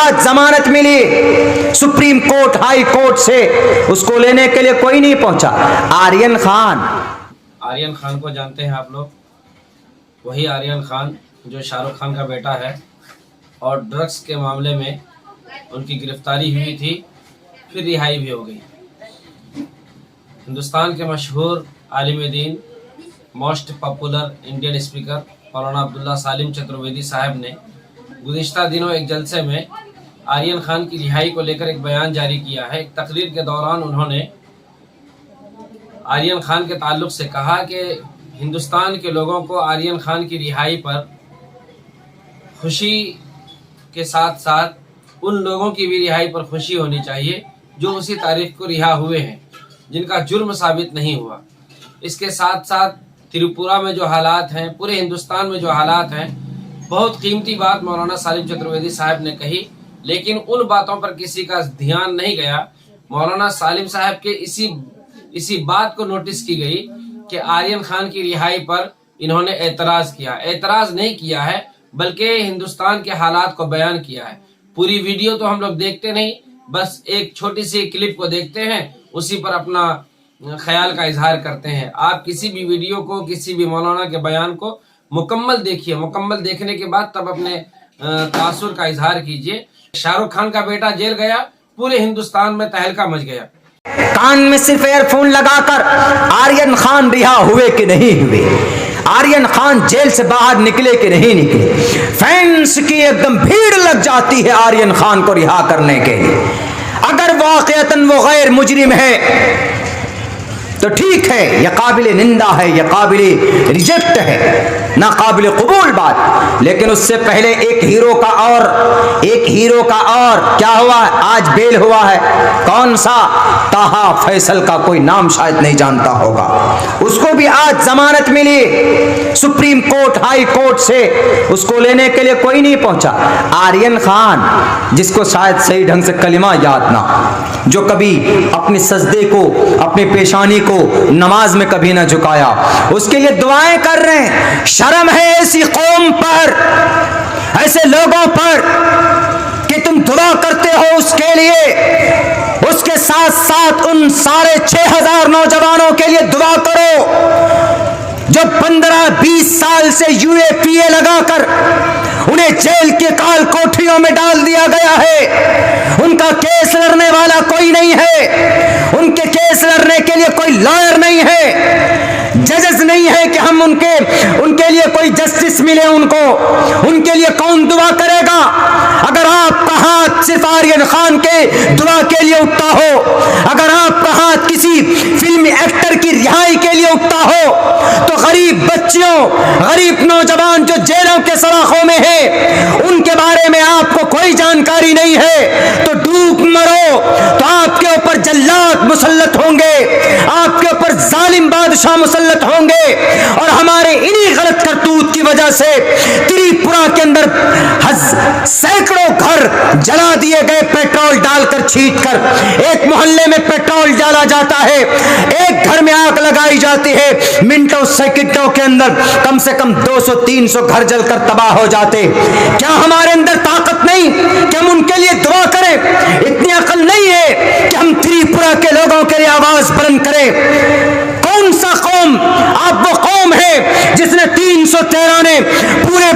आज जमानत मिली supreme court, high court से, उसको लेने के लिए कोई नहीं पहुंचा। आर्यन खान को जानते हैं आप लोग, वही आर्यन खान जो शाहरुख खान का बेटा है और ड्रग्स के मामले में उनकी गिरफ्तारी हुई थी, फिर रिहाई भी हो गई। हिंदुस्तान के मशहूर आलिम दीन, मोस्ट पॉपुलर इंडियन स्पीकर मौलाना अब्दुल्ला सालिम चतुर्वेदी साहब ने गुज़िश्ता दिनों एक जलसे में आर्यन खान की रिहाई को लेकर एक बयान जारी किया है। एक तकरीर के दौरान उन्होंने आर्यन खान के ताल्लुक से कहा कि हिंदुस्तान के लोगों को आर्यन खान की रिहाई पर खुशी के साथ साथ उन लोगों की भी रिहाई पर खुशी होनी चाहिए जो उसी तारीख को रिहा हुए हैं, जिनका जुर्म साबित नहीं हुआ। इसके साथ साथ त्रिपुरा में जो हालात हैं, पूरे हिंदुस्तान में जो हालात हैं, बहुत कीमती बात मौलाना सालिम चतुर्वेदी साहब ने कही, लेकिन उन बातों पर किसी का ध्यान नहीं गया। मौलाना सालिम साहब के इसी बात को नोटिस की गई कि आर्यन खान की रिहाई पर इन्होंने एतराज किया। एतराज नहीं किया है बल्कि हिंदुस्तान के हालात को बयान किया है। पूरी वीडियो तो हम लोग देखते नहीं, बस एक छोटी सी क्लिप को देखते हैं, उसी पर अपना ख्याल का इजहार करते हैं। आप किसी भी वीडियो को, किसी भी मौलाना के बयान को मुकम्मल देखिए, मुकम्मल देखने के बाद तब अपने तासुर का इजहार कीजिए। शाहरुख खान का बेटा जेल गया, पूरे हिंदुस्तान में तहलका मच गया। कान में सिर्फ एयरफोन लगाकर आर्यन खान रिहा हुए कि नहीं हुए, आर्यन खान जेल से बाहर निकले कि नहीं निकले, फैंस की एकदम भीड़ लग जाती है आर्यन खान को रिहा करने के लिए। अगर वाकईतन वो गैर मुजरिम है तो ठीक है, यह काबिल निंदा है, यह काबिल रिजेक्ट है, ना काबिल कबूल बात। लेकिन उससे पहले एक हीरो का और क्या हुआ, आज बेल हुआ है। कौन सा? ताहा फैसल का कोई नाम शायद नहीं जानता होगा, उसको भी आज जमानत मिली सुप्रीम कोर्ट, हाई कोर्ट से, उसको लेने के लिए कोई नहीं पहुंचा। आर्यन खान, जिसको शायद सही ढंग से कलिमा याद ना, जो कभी अपने सजदे को, अपने पेशानी को नमाज में कभी ना झुकाया, उसके लिए दुआएं कर रहे हैं। शर्म है ऐसी कौम पर, ऐसे लोगों पर कि तुम दुआ करते हो उसके लिए, उसके साथ साथ उन 6,500 नौजवानों के लिए दुआ करो जो 15-20 साल से UAPA लगाकर उन्हें जेल के काल कोठरियों में डाल दिया गया है। उनका केस लड़ने वाला कोई नहीं है, उनके केस लड़ने के लिए कोई लॉयर नहीं है, जजेस नहीं है कि हम उनके लिए कोई जस्टिस मिले उनके लिए कौन दुआ करेगा? अगर आपका हाथ सिर्फ आर्यन खान के दुआ के लिए उठता हो, अगर आपका हाथ किसी फिल्मी एक्टर की रिहाई के लिए उठता हो, तो गरीब बच्चियों, गरीब नौजवान जो जेलों के सलाखों में है, उनके बारे में आपको कोई जानकारी नहीं है, तो डूब मरो। तो आपके ऊपर जल्लाद मुसल्लत होंगे, आपके ऊपर जालिम बादशाह मुसल्लत होंगे। और हमारे इन्हीं गलत करतूत की वजह से त्रिपुरा के अंदर सैकड़ों घर जला दिए गए, पेट्रोल डालकर छीट कर। एक मोहल्ले में पेट्रोल डाला जाता है, एक घर में आग लगाई जाती है, मिनटों सेकंडों के अंदर कम से कम 200-300 घर जलकर तबाह हो जाते। क्या हमारे अंदर ताकत नहीं कि हम उनके लिए दुआ करें? इतनी अकल नहीं है कि हम त्रिपुरा के लोगों के लिए आवाज बुलंद करें? कौन सा कौम? आप वो कौम है जिसने 313 ने पूरे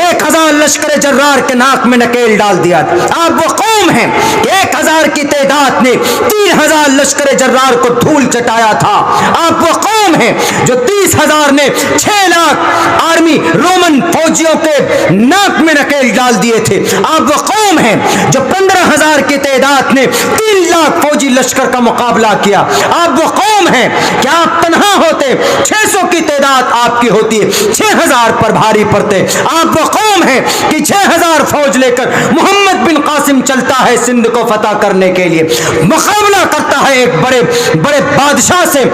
1000 लश्कर जर्रार के नाक में नकेल डाल दिया। आप वो कौम है 1000 की तादाद ने 3000 लश्कर जर्रार को धूल चटाया था। आप वो कौम है जो 30,000 ने 6 लाख आर्मी रोमन फौजियों के नाक में नकेल डाल दिए थे। आप वो कौम है जो 15,000 की तादाद ने 3 लाख फौजी लश्कर का मुकाबला किया। आप वो कौम है कि आप तन्हा होते 600 की तादाद आपकी होती है, 6,000 पर भारी पड़ते। आप वो कौम है कि 6,000 फौज लेकर मोहम्मद बिन कासिम चलता है सिंध को फतह करने के लिए, मुकाबला करता है एक बड़े बड़े बादशाह से,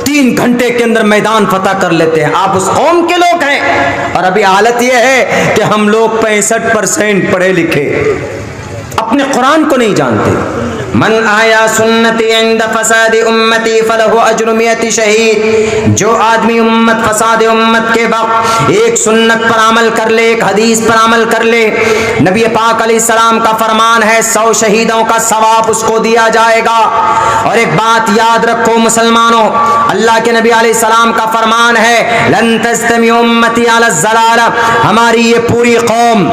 3 घंटे के अंदर मैदान फतह कर लेते हैं। आप उस कौम के लोग हैं। और अभी हालत यह है कि हम लोग 65% पढ़े लिखे अपने कुरान को नहीं जानते। मन आया सुन्नती इंद फसाद उम्मती फलहु अज्रु मियति शहीद। जो आदमी उम्मत फसाद उम्मत के वक्त एक सुन्नत पर अमल कर ले, एक हदीस पर अमल कर ले, नबी पाक अलैहिस्सलाम का फरमान है 100 शहीदों का सवाब उसको दिया जाएगा। और एक बात याद रखो मुसलमानों, अल्लाह के नबी अलैहिस्सलाम का फरमान है लन तस्तमी उम्मती अला ज़लाला, हमारी ये पूरी कौम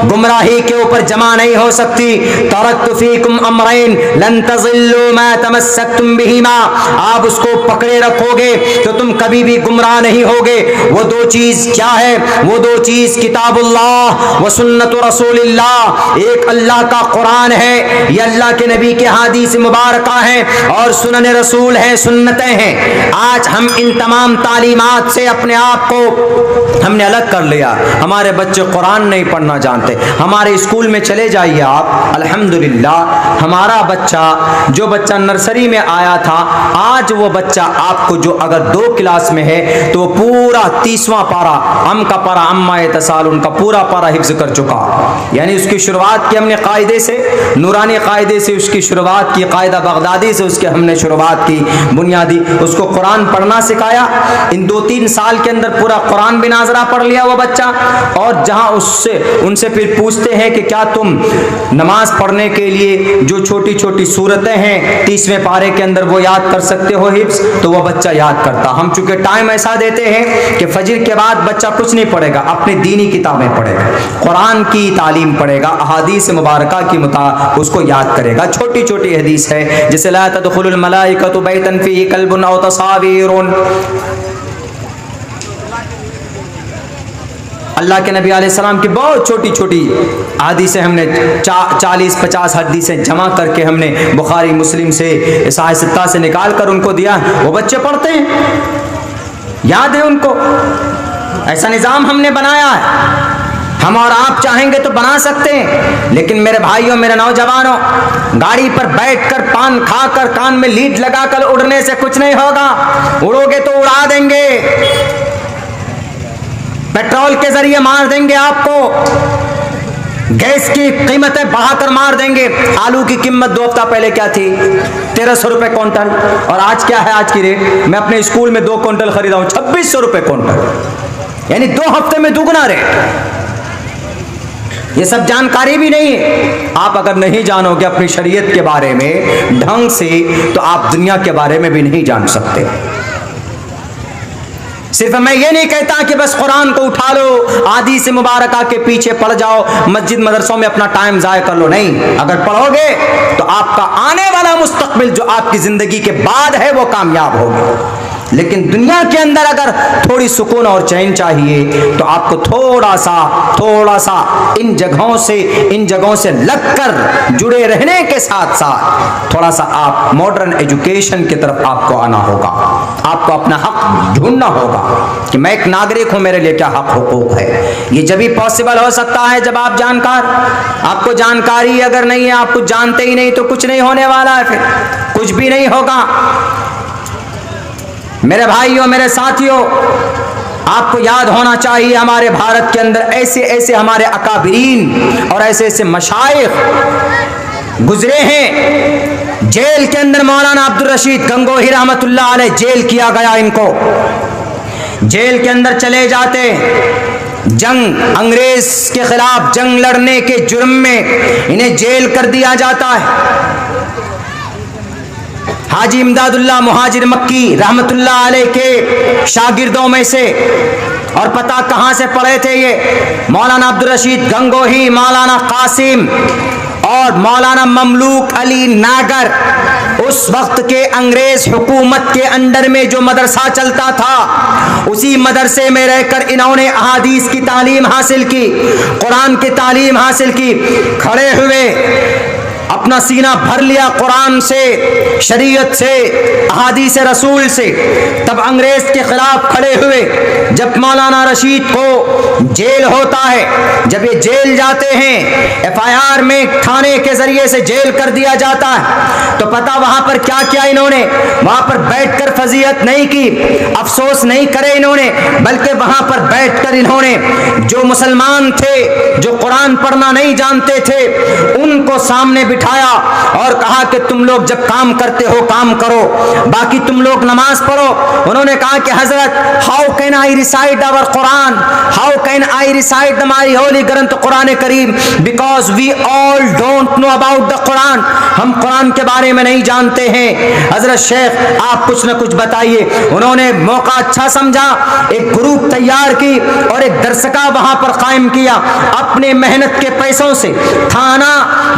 गुमराही के ऊपर जमा नहीं हो सकती। तरक्तु फीकुम अमरैन लन तज़िल्लू मा तमस्सकतुम बिहिमा, आप उसको पकड़े रखोगे तो तुम कभी भी गुमराह नहीं होगे। वो दो चीज क्या है? वो दो चीज किताबुल्लाह व सुन्नत रसूलिल्लाह। एक अल्लाह का कुरान है, ये अल्लाह के नबी के हदीस मुबारका है, और सुनन रसूल है, सुन्नतें हैं। आज हम इन तमाम तालीमात से अपने आप को हमने अलग कर लिया। हमारे बच्चे कुरान नहीं पढ़ना जानते। हमारे स्कूल में चले जाइए आप, अल्हम्दुलिल्लाह हमारा बच्चा, जो बच्चा नर्सरी में आया था, आज वो बच्चा आपको जो अगर 2 क्लास में है तो पूरा 30वां पारा, अम का पारा, अम्मा तसाल, उनका पूरा पारा हिफ्ज कर चुका। यानी उसकी शुरुआत की हमने कायदे से, नूरानी कायदे से उसकी शुरुआत की, कायदा बगदादी से उसके हमने शुरुआत की, बुनियादी उसको कुरान पढ़ना सिखाया। इन 2-3 साल के अंदर पूरा कुरान भी नाजरा पढ़ लिया वो बच्चा। और जहां उनसे फिर पूछते हैं कि क्या तुम नमाज पढ़ने के लिए जो छोटी छोटी सूरतें हैं 30वें पारे के अंदर वो याद कर सकते हो हिफ्ज, तो वो बच्चा याद करता। हम चूंकि टाइम ऐसा देते हैं कि फजर के बाद बच्चा कुछ नहीं पढ़ेगा, अपनी दीनी किताबें पढ़ेगा, कुरान की तालीम पढ़ेगा, अहादीस मुबारका की उसको याद करेगा। छोटी छोटी हदीस है जैसे ला तदखुलुल मलाइकतु बैतन फीही कल्बुन औ तसावीरुन। अल्लाह के नबी अलैहिस्सलाम की बहुत छोटी छोटी हदीसें हमने 40-50 हदीसें जमा करके हमने बुखारी मुस्लिम से, साहिह सित्ता से निकाल कर उनको दिया। वो बच्चे पढ़ते हैं, याद है उनको। ऐसा निज़ाम हमने बनाया है। हम और आप चाहेंगे तो बना सकते हैं, लेकिन मेरे भाइयों, मेरे नौजवानों, गाड़ी पर बैठकर पान खाकर कान में लीड लगाकर उड़ने से कुछ नहीं होगा। उड़ोगे तो उड़ा देंगे, पेट्रोल के जरिए मार देंगे आपको, गैस की कीमतें बढ़ाकर मार देंगे। आलू की कीमत 2 हफ्ता पहले क्या थी? 1300 रुपए क्विंटल, और आज क्या है? आज की रेट, मैं अपने स्कूल में 2 क्विंटल खरीदा हूं 2600 रुपए क्विंटल, यानी 2 हफ्ते में दुगना रेट। ये सब जानकारी भी नहीं है। आप अगर नहीं जानोगे अपनी शरीयत के बारे में ढंग से, तो आप दुनिया के बारे में भी नहीं जान सकते। सिर्फ मैं ये नहीं कहता कि बस कुरान को उठा लो, हदीस से मुबारका के पीछे पड़ जाओ, मस्जिद मदरसों में अपना टाइम जाया कर लो। नहीं, अगर पढ़ोगे तो आपका आने वाला मुस्तकबिल जो आपकी जिंदगी के बाद है वो कामयाब होगा। लेकिन दुनिया के अंदर अगर थोड़ी सुकून और चैन चाहिए तो आपको थोड़ा सा इन जगहों से लगकर जुड़े रहने के साथ साथ थोड़ा सा आप मॉडर्न एजुकेशन की तरफ आपको आना होगा। आपको अपना हक ढूंढना होगा कि मैं एक नागरिक हूं, मेरे लिए क्या हक हुकूक है। ये जब भी पॉसिबल हो सकता है जब आप आपको जानकारी अगर नहीं है, आप कुछ जानते ही नहीं, तो कुछ नहीं होने वाला है, फिर कुछ भी नहीं होगा। मेरे भाइयों, मेरे साथियों, आपको याद होना चाहिए हमारे भारत के अंदर ऐसे ऐसे हमारे अकाबिरीन और ऐसे ऐसे मशाइख गुजरे हैं। जेल के अंदर मौलाना अब्दुल रशीद गंगोही रहमतुल्लाह अलैह जेल किया गया। इनको जेल के अंदर चले जाते, अंग्रेज के खिलाफ जंग लड़ने के जुर्म में इन्हें जेल कर दिया जाता है। हाजी इमदादुल्लाह मुहाजिर मक्की रहमतुल्लाह अलैह के शागिर्दों में से, और पता कहां से पढ़े थे ये? मौलाना अब्दुल रशीद गंगोही, मौलाना कासिम और मौलाना ममलूक अली नागर। उस वक्त के अंग्रेज हुकूमत के अंडर में जो मदरसा चलता था, उसी मदरसे में रहकर इन्होंने अहादीस की तालीम हासिल की, कुरान की तालीम हासिल की। खड़े हुए अपना सीना भर लिया कुरान से, शरीयत से, अहादीस रसूल से। तब अंग्रेज के खिलाफ खड़े हुए। जब मौलाना रशीद को जेल होता है, जब ये जेल जाते हैं, FIR में थाने के जरिए से जेल कर दिया जाता है, तो पता वहां पर क्या किया इन्होंने? वहां पर बैठकर फजीहत नहीं की, अफसोस नहीं करे इन्होंने, बल्कि वहां पर बैठकर इन्होंने जो मुसलमान थे, जो कुरान पढ़ना नहीं जानते थे, उनको सामने बिठाया और कहा कि तुम लोग जब काम करते हो काम करो, बाकी तुम लोग नमाज पढ़ो। उन्होंने कहा कि हजरत, how can I recite our Quran, how can I recite हमारी होली ग्रंथ कुरान करीम, because we all don't know about the Quran, हम कुरान के बारे में नहीं जानते हैं। हजरत शेख आप कुछ न कुछ बताइए। उन्होंने मौका अच्छा समझा, एक ग्रुप तैयार की और एक दरसगाह वहां पर कायम किया। अपने मेहनत के पैसों से, थाना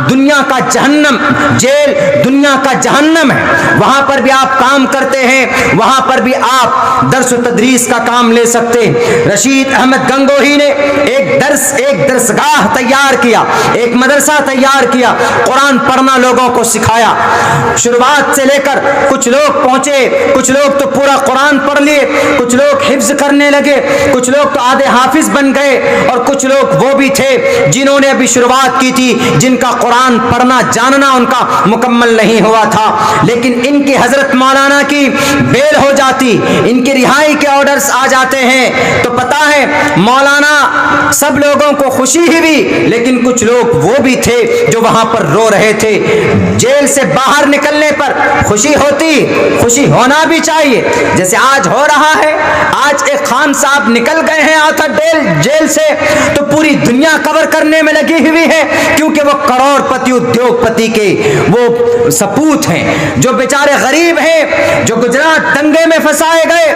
दुनिया का जहन्नम, जेल दुनिया का जहन्नम है, वहां पर भी आप काम करते हैं, वहां पर भी आप दर्स तदरीस का काम ले सकते हैं। रशीद अहमद गंगोही ने एक दरसगाह तैयार किया, एक मदरसा तैयार किया, कुरान पढ़ना लोगों को सिखाया। शुरुआत से लेकर कुछ लोग पहुंचे, कुछ लोग तो पूरा कुरान पढ़ लिए, कुछ लोग हिफ्ज करने लगे, कुछ लोग तो आधे हाफिज बन गए, और कुछ लोग वो भी थे जिन्होंने अभी शुरुआत की थी, जिनका कुरान पढ़ना जानना उनका मुकम्मल नहीं हुआ था। लेकिन इनकी हजरत मौलाना की बेल हो जाती, इनकी रिहाई के ऑर्डर्स आ जाते हैं, तो पता है मौलाना सब लोगों को खुशी ही हुई, लेकिन कुछ लोग वो भी थे जो वहां पर रो रहे थे। जेल से बाहर निकलने पर खुशी होती, खुशी होना भी चाहिए, जैसे आज हो रहा है। आज एक खान साहब निकल गए हैं आकर जेल से, तो पूरी दुनिया कवर करने में लगी हुई है, क्योंकि वो करोड़पति उद्योगपति के वो सपूत हैं, जो बेचारे गरीब हैं, जो गुजरात दंगे में फंसाए गए,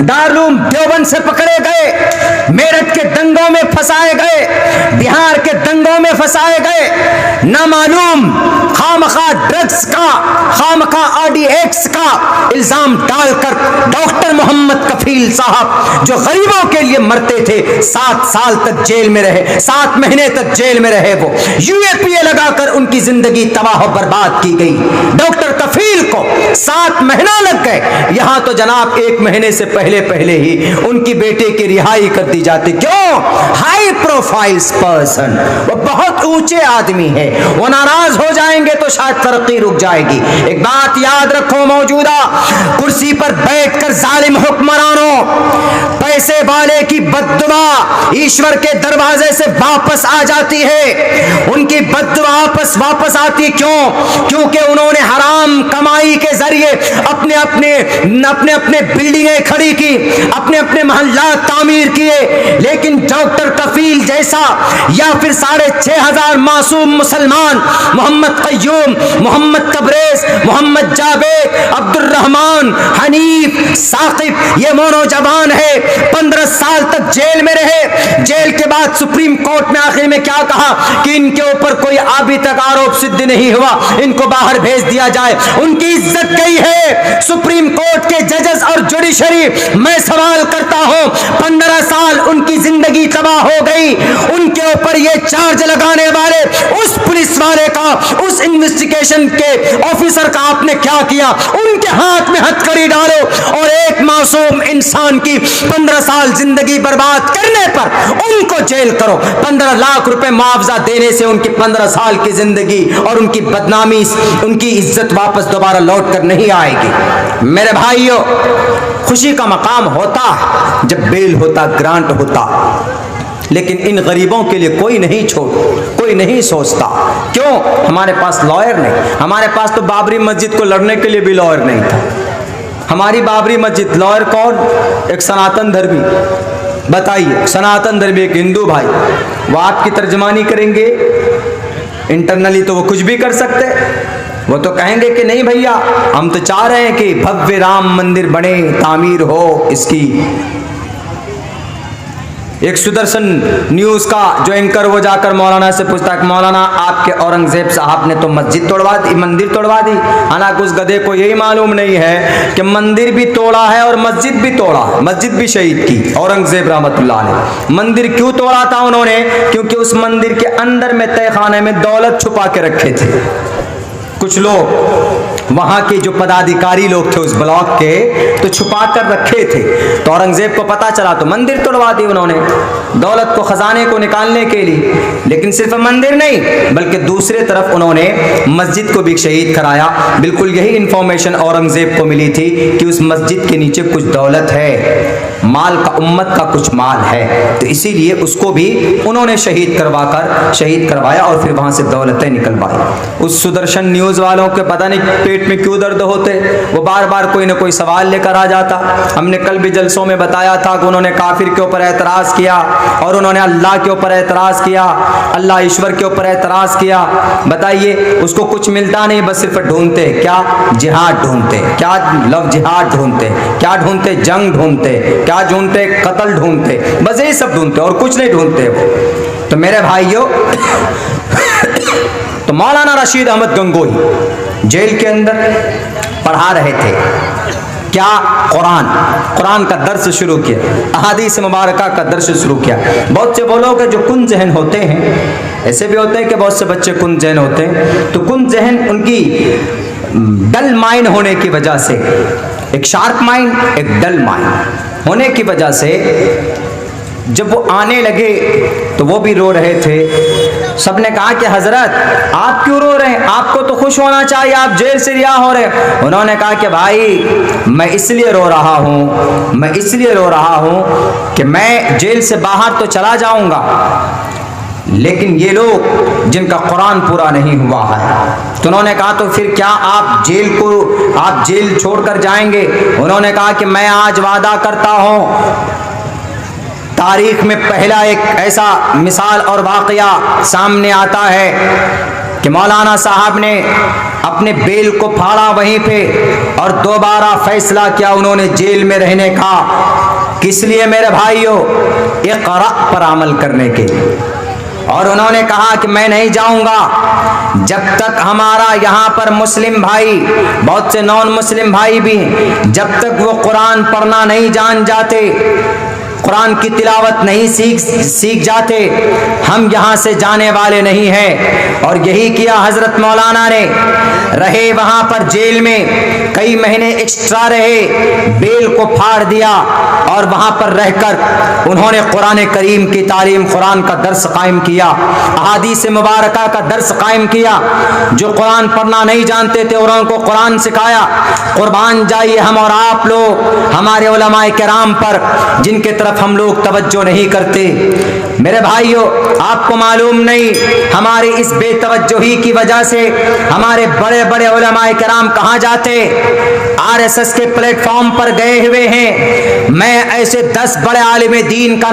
दारुल देवबंद से पकड़े गए, मेरठ के दंगों में फंसाए गए, बिहार के दंगों में फंसाए गए, ना मालूम खामखा ड्रग्स का, खामखा RDX का इल्जाम डालकर डॉक्टर मोहम्मद कफील साहब जो गरीबों के लिए मरते थे, 7 साल तक जेल में रहे, 7 महीने तक जेल में रहे। वो UAPA लगाकर उनकी जिंदगी तबाह बर्बाद की गई। डॉक्टर कफील को 7 महीना लग गए। यहां तो जनाब 1 महीने से पहले ही उनकी बेटे की रिहाई कर दी जाती। क्यों? हाई प्रोफाइल पर्सन, वो बहुत ऊंचे आदमी है, वो नाराज हो जाएंगे तो शायद तरक्की रुक जाएगी। एक बात याद रखो, मौजूदा कुर्सी पर बैठकर जालिम हुक्मरानों, पैसे वाले की बद्दुआ ईश्वर के दरवाजे से वापस आ जाती है। उनकी बद्दुआ वापस आती क्यों? क्योंकि उन्होंने हराम कमाई के जरिए अपने अपने बिल्डिंगें खड़ी की, अपने मोहल्ला तामीर किए। लेकिन डॉक्टर कफील जैसा, या फिर 6,500 मासूम मुसलमान, मोहम्मद कय्यूम, मोहम्मद तबरेज, मोहम्मद जावेद, अब्दुल रहमान, हनीफ, साकिब, ये नौजवान है, 15 साल तक जेल में रहे। जेल के बाद सुप्रीम कोर्ट में आखिर में क्या कहा कि इनके ऊपर कोई अभी तक आरोप सिद्ध नहीं हुआ, इनको बाहर भेज दिया जाए। उनकी इज्जत गई है। सुप्रीम कोर्ट के जजेस और जुडिशरी, मैं सवाल करता हूं, 15 साल उनकी जिंदगी तबाह हो गई। उनके ऊपर ये चार्ज लगाने वाले उस पुलिस वाले का, उस इन्वेस्टिगेशन के ऑफिसर का आपने क्या किया? उनके हाथ में हथकड़ी डालो और एक मासूम इंसान की 15 साल जिंदगी बर्बाद करने पर उनको जेल करो। 15 लाख रुपए मुआवजा देने से उनकी 15 साल की जिंदगी और उनकी बदनामी, उनकी इज्जत वापस दोबारा लौट कर नहीं आएगी। मेरे भाइयों, खुशी का मकाम होता जब बेल होता, ग्रांट होता, लेकिन इन गरीबों के लिए कोई नहीं सोचता। क्यों? हमारे पास लॉयर नहीं। हमारे पास तो बाबरी मस्जिद को लड़ने के लिए भी लॉयर नहीं था। हमारी बाबरी मस्जिद, लॉयर कौन? एक सनातन धर्मी। बताइए, सनातन धर्मी एक हिंदू भाई, वो आपकी तर्जमानी करेंगे? इंटरनली तो वो कुछ भी कर सकते, वो तो कहेंगे कि नहीं भैया, हम तो चाह रहे हैं कि भव्य राम मंदिर बने, तामीर हो इसकी। एक सुदर्शन न्यूज का जो एंकर, वो जाकर मौलाना से पूछता है, मौलाना आपके औरंगजेब साहब ने तो मस्जिद तोड़वा दी, मंदिर तोड़वा दी। हालांकि उस गधे को यही मालूम नहीं है कि मंदिर भी तोड़ा है और मस्जिद भी तोड़ा, मस्जिद भी शहीद की औरंगजेब रहमतुल्लाह अलैह। मंदिर क्यों तोड़ा था उन्होंने? क्योंकि उस मंदिर के अंदर में तहखाने में दौलत छुपा के रखे थे कुछ लोग, वहां के जो पदाधिकारी लोग थे उस ब्लॉक के, तो छुपा कर रखे थे। तो औरंगजेब को पता चला तो मंदिर तोड़वा दी उन्होंने, दौलत को, खजाने को निकालने के लिए। लेकिन सिर्फ मंदिर नहीं, बल्कि दूसरे तरफ उन्होंने मस्जिद को भी शहीद कराया। बिल्कुल यही इंफॉर्मेशन औरंगजेब को मिली थी कि उस मस्जिद के नीचे कुछ दौलत है। माल का उम्मत का कुछ माल है, तो इसीलिए उसको भी उन्होंने शहीद करवाया और फिर वहां से दौलतें निकलवाई। उस सुदर्शन न्यूज वालों के पता नहीं पेट में क्यों दर्द होते, वो बार बार कोई ना कोई सवाल लेकर आ जाता। हमने कल भी जलसों में बताया था कि उन्होंने काफिर के ऊपर एतराज किया और उन्होंने अल्लाह के ऊपर एतराज किया, अल्लाह ईश्वर के ऊपर एतराज किया। बताइए, उसको कुछ मिलता नहीं, बस सिर्फ ढूंढते क्या, जिहाद ढूंढते, क्या लव जिहाद ढूंढते, क्या ढूंढते, जंग ढूंढते, क्या ढूंढते, कत्ल ढूंढते, बस यही सब ढूंढते और कुछ नहीं ढूंढते वो। तो मेरे भाइयों, तो मौलाना रशीद अहमद गंगोही जेल के अंदर पढ़ा रहे थे क्या, कुरान का दर्स शुरू किया, अहादीस मुबारका का दर्स शुरू किया। बहुत से वो लोग जो कुन जहन होते हैं, ऐसे भी होते हैं कि बहुत से बच्चे कुन जहन होते हैं, तो कुन जहन उनकी डल माइंड होने की वजह से, एक शार्प माइंड एक डल माइंड होने की वजह से जब वो आने लगे तो वो भी रो रहे थे। सबने कहा कि हजरत आप क्यों रो रहे हैं, आपको तो खुश होना चाहिए, आप जेल से रिहा हो रहे हैं। उन्होंने कहा कि भाई मैं इसलिए रो रहा हूँ कि मैं जेल से बाहर तो चला जाऊंगा, लेकिन ये लोग जिनका कुरान पूरा नहीं हुआ है। तो उन्होंने कहा तो फिर क्या आप जेल छोड़कर जाएंगे? उन्होंने कहा कि मैं आज वादा करता हूँ, तारीख में पहला एक ऐसा मिसाल और वाकया सामने आता है कि मौलाना साहब ने अपने बेल को फाड़ा वहीं पे और दोबारा फैसला किया उन्होंने जेल में रहने का। किस लिए मेरे भाइयों? इक़रा पर अमल करने के लिए। और उन्होंने कहा कि मैं नहीं जाऊंगा जब तक हमारा यहाँ पर मुस्लिम भाई, बहुत से नॉन मुस्लिम भाई भी, जब तक वो कुरान पढ़ना नहीं जान जाते, कुरान की तिलावत नहीं सीख जाते, हम यहाँ से जाने वाले नहीं हैं। और यही किया हजरत मौलाना ने, रहे वहाँ पर जेल में, कई महीने एक्स्ट्रा रहे, बेल को फाड़ दिया और वहाँ पर रहकर उन्होंने कुरान करीम की तालीम, कुरान का दर्स कायम किया, अहादीस मुबारका का दर्स कायम किया। जो कुरान पढ़ना नहीं जानते थे उनको कुरान सिखाया। कुर्बान जाइए हम और आप लोग हमारे उलमाए किराम पर, जिनके तरफ हम लोग तवज्जो नहीं करते। मेरे भाइयों, आपको मालूम नहीं हमारी इस बेतवज्जोही की वजह से हमारे बड़े बड़े उलमाए किराम कहाँ जाते, आरएसएस के प्लेटफॉर्म पर गए हुए हैं। मैं ऐसे 10 बड़े आलिम दीन का